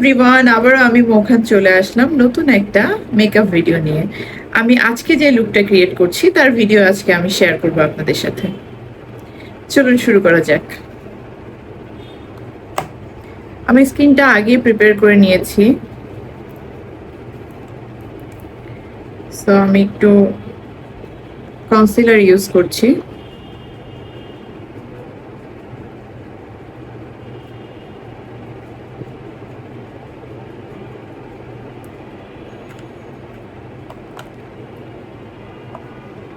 Everyone, আবারও আমি মোখান চলে আসলাম নতুন একটা মেকআপ ভিডিও নিয়ে। আমি আজকে যে লুকটা ক্রিয়েট করছি তার ভিডিও আজকে আমি শেয়ার করব আপনাদের সাথে। চলুন শুরু করা যাক। আমি স্কিনটা আগে প্রিপেয়ার করে নিয়েছি, সো আমি একটু কনসিলার ইউজ করছি।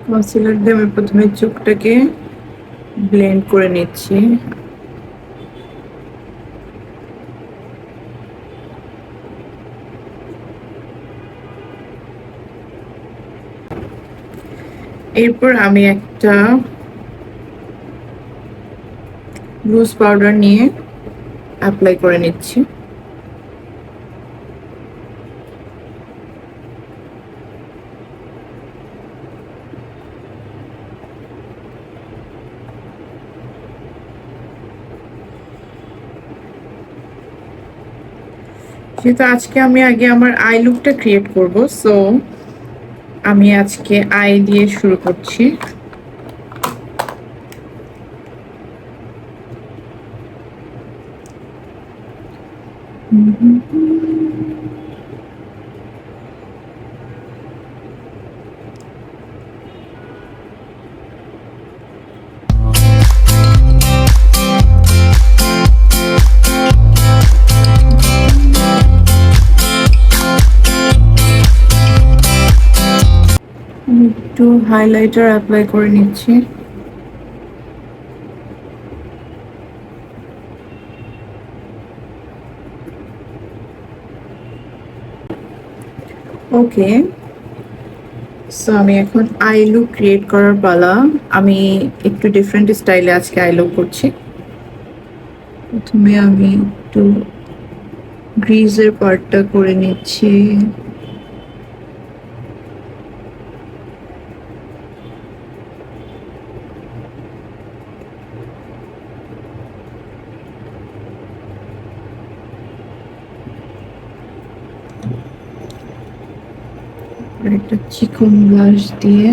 কনসিলার দিয়ে আমি প্রথমে চোখটাকে ব্লেন্ড করে নিচ্ছি। এরপর আমি একটা লুজ পাউডার নিয়ে অ্যাপ্লাই করে নিচ্ছি। যেহেতু আজকে আমি আগে আমার আই লুকটা ক্রিয়েট করব, সো আমি আজকে আই দিয়ে শুরু করছি। একটু হাইলাইটার অ্যাপ্লাই করে নিচ্ছি। ওকে, সো আমি এখন আই লুক ক্রিয়েট করার পালা। আমি একটু ডিফারেন্ট স্টাইলে আজকে আই লুক করছি। প্রথমে আমি একটু গ্রিজের পার্টটা করে নিচ্ছি। একটা চিকন ব্রাশ দিয়ে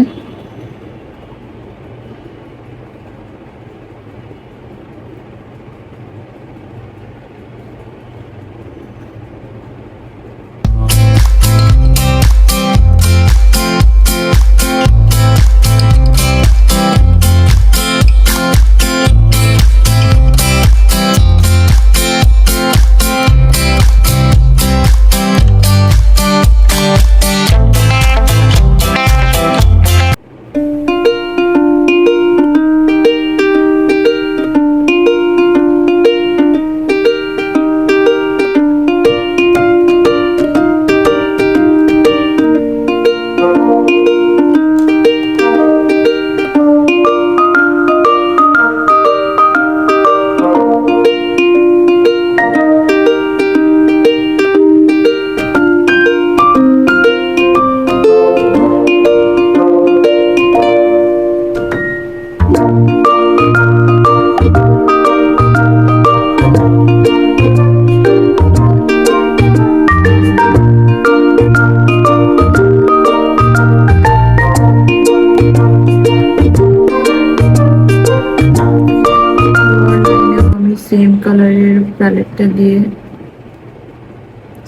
সেম কালারের প্যালেটটা দিয়ে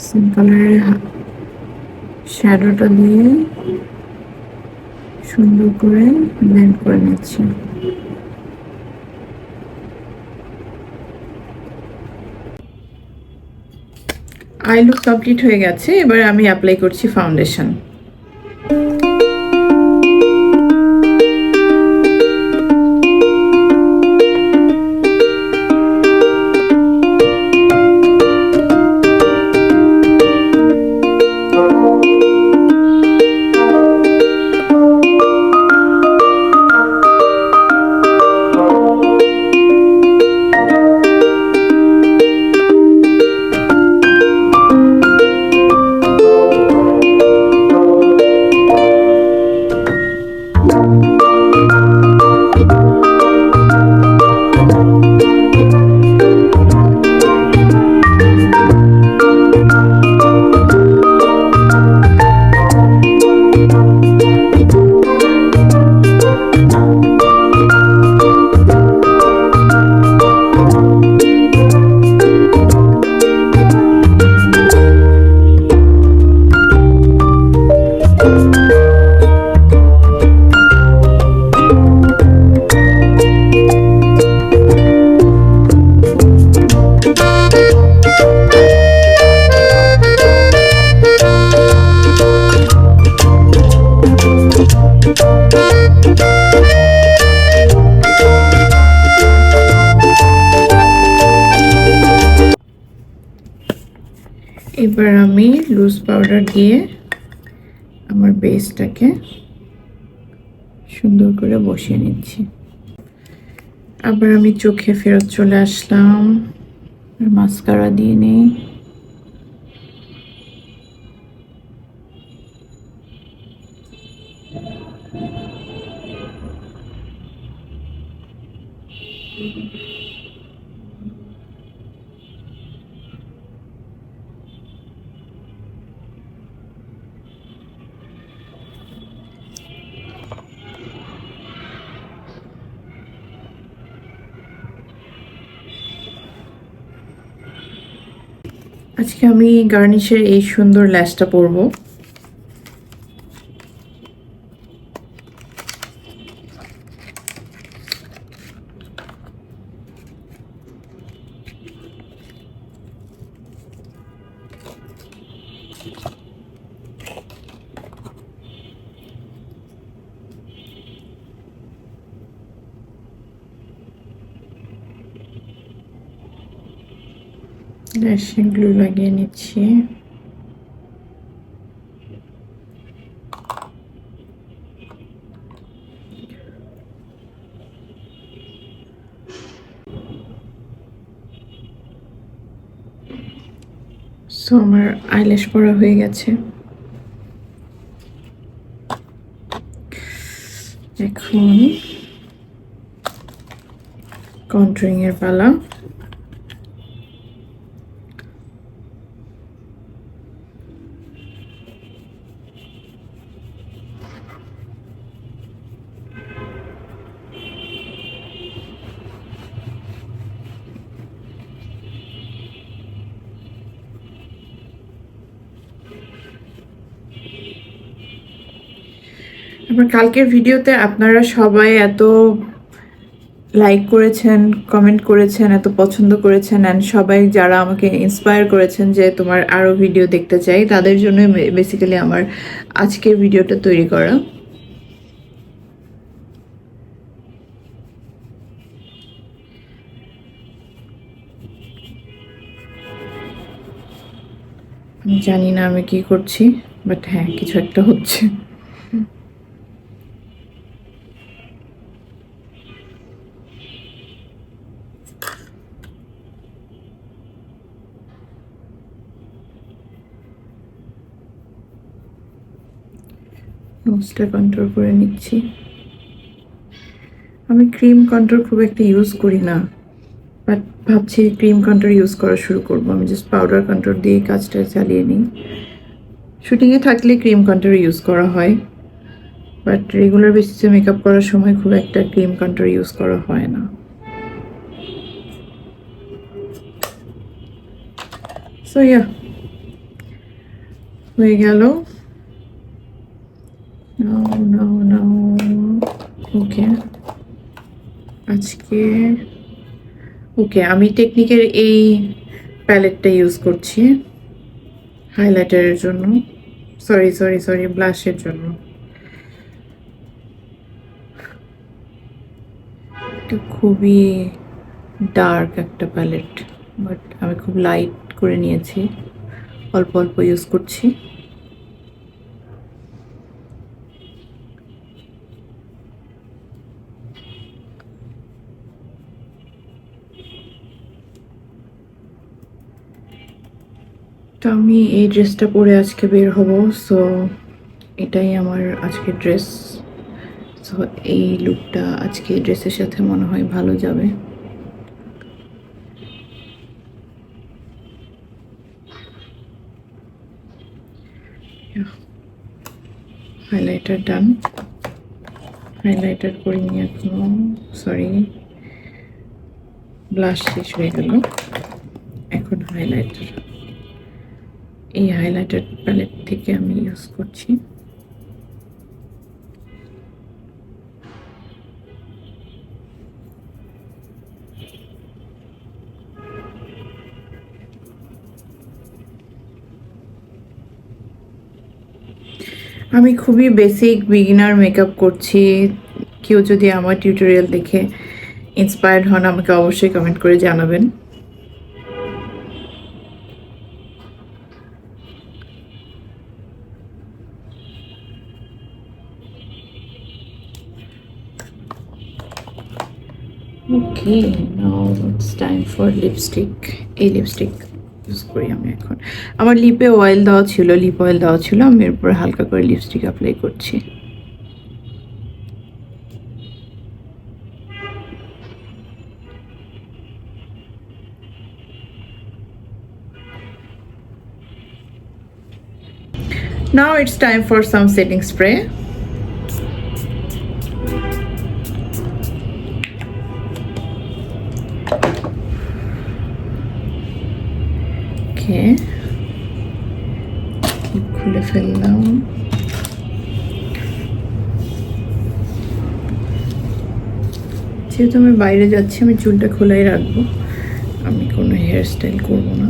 সেম কালারের শ্যাডোটা দিয়ে সুন্দর করে ব্লেন্ড করে নিচ্ছি। আই লুক কমপ্লিট হয়ে গেছে। এবার আমি অ্যাপ্লাই করছি ফাউন্ডেশন। এবার আমি লুজ পাউডার দিয়ে আমার বেসটাকে সুন্দর করে বসিয়ে নিচ্ছি। আবার আমি চোখে ফেরত চলে আসলাম, মাস্কারা দিয়ে নিই। আজকে আমি গার্নিশের এই সুন্দর ল্যাশটা পরবো। ল্যাশে গ্লু লাগিয়ে নিচ্ছি। সো আমার আইল্যাশ পরা হয়ে গেছে। এখন কন্ট্রোলিং এর পালা। আবার কালকের ভিডিওতে আপনারা সবাই এত লাইক করেছেন, কমেন্ট করেছেন, এত পছন্দ করেছেন, অ্যান্ড সবাই যারা আমাকে ইন্সপায়ার করেছেন যে তোমার আরও ভিডিও দেখতে চাই, তাদের জন্য বেসিক্যালি আমার আজকের ভিডিওটা তৈরি করা। আমি জানি না আমি কি করছি, বাট হ্যাঁ কিছু একটা হচ্ছে। নোজটা কন্ট্রোল করে নিচ্ছি। আমি ক্রিম কন্ট্রোল খুব একটা ইউজ করি না, বাট ভাবছি ক্রিম কন্ট্রোল ইউজ করা শুরু করবো। আমি জাস্ট পাউডার কন্ট্রোল দিয়ে কাজটা চালিয়ে নিই। শুটিংয়ে থাকলে ক্রিম কন্ট্রোল ইউজ করা হয়, বাট রেগুলার বেসিসে মেকআপ করার সময় খুব একটা ক্রিম কন্ট্রোল ইউজ করা হয় না। সো ইয়া, হয়ে গেল। ওকে, আজকে ওকে আমি টেকনিকের এই প্যালেটটা ইউজ করছি হাইলাইটারের জন্য, সরি ব্লাশের জন্য। এটা খুবই ডার্ক একটা প্যালেট, বাট আমি খুব লাইট করে নিয়েছি, অল্প অল্প ইউজ করছি। তো আমি এই ড্রেসটা পরে আজকে বের হব, সো এটাই আমার আজকের ড্রেস। সো এই লুকটা আজকে ড্রেসের সাথে মনে হয় ভালো যাবে। হাইলাইটার ডান, হাইলাইটার করিনি এখনো, সরি ব্লাশ শেষ হয়ে গেল। এখন হাইলাইটার, এই হাইলাইটার প্যালেট থেকে আমি ইউজ করছি। আমি খুবই বেসিক বিগিনার মেকআপ করছি। কেউ যদি আমার টিউটোরিয়াল দেখে ইন্সপায়ার্ড হন আমাকে অবশ্যই কমেন্ট করে জানাবেন। Okay, now it's time for lipstick. এই লিপস্টিক ইউজ করি আমি এখন। আমার লিপে অয়েল দেওয়া ছিল, লিপ অয়েল দেওয়া ছিল, আমি এর উপরে হালকা করে লিপস্টিক অ্যাপ্লাই করছি। Now it's time for some setting spray. Okay. খুলে ফেললাম। যেহেতু আমি বাইরে যাচ্ছি, আমি চুলটা খোলাই রাখবো, আমি কোনো হেয়ার স্টাইল করবো না।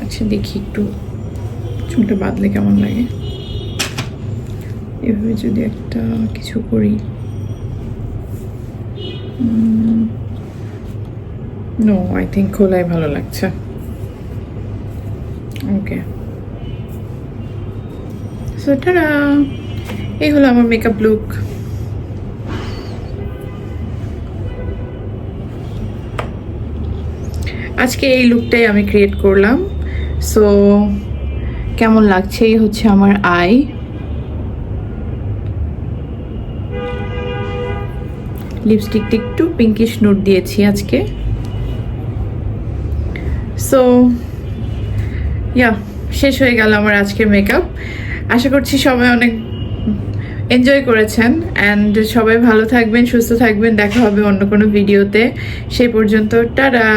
আচ্ছা দেখি একটু চুলটা বাঁধলে কেমন লাগে। এভাবে যদি একটা কিছু করি, নো আই থিঙ্ক খোলাই ভালো লাগছে। ওকে, সো টাটা, এই হলো আমার মেকআপ লুক। আজকে এই লুকটাই আমি ক্রিয়েট করলাম। সো কেমন লাগছে, এই হচ্ছে আমার আই। লিপস্টিকটা একটু পিঙ্কিশ নুট দিয়েছি আজকে। সো শেষ হয়ে গেল আমার আজকের মেকআপ। আশা করছি সবাই অনেক এনজয় করেছেন, অ্যান্ড সবাই ভালো থাকবেন, সুস্থ থাকবেন। দেখা হবে অন্য কোনো ভিডিওতে। সেই পর্যন্ত টাটা।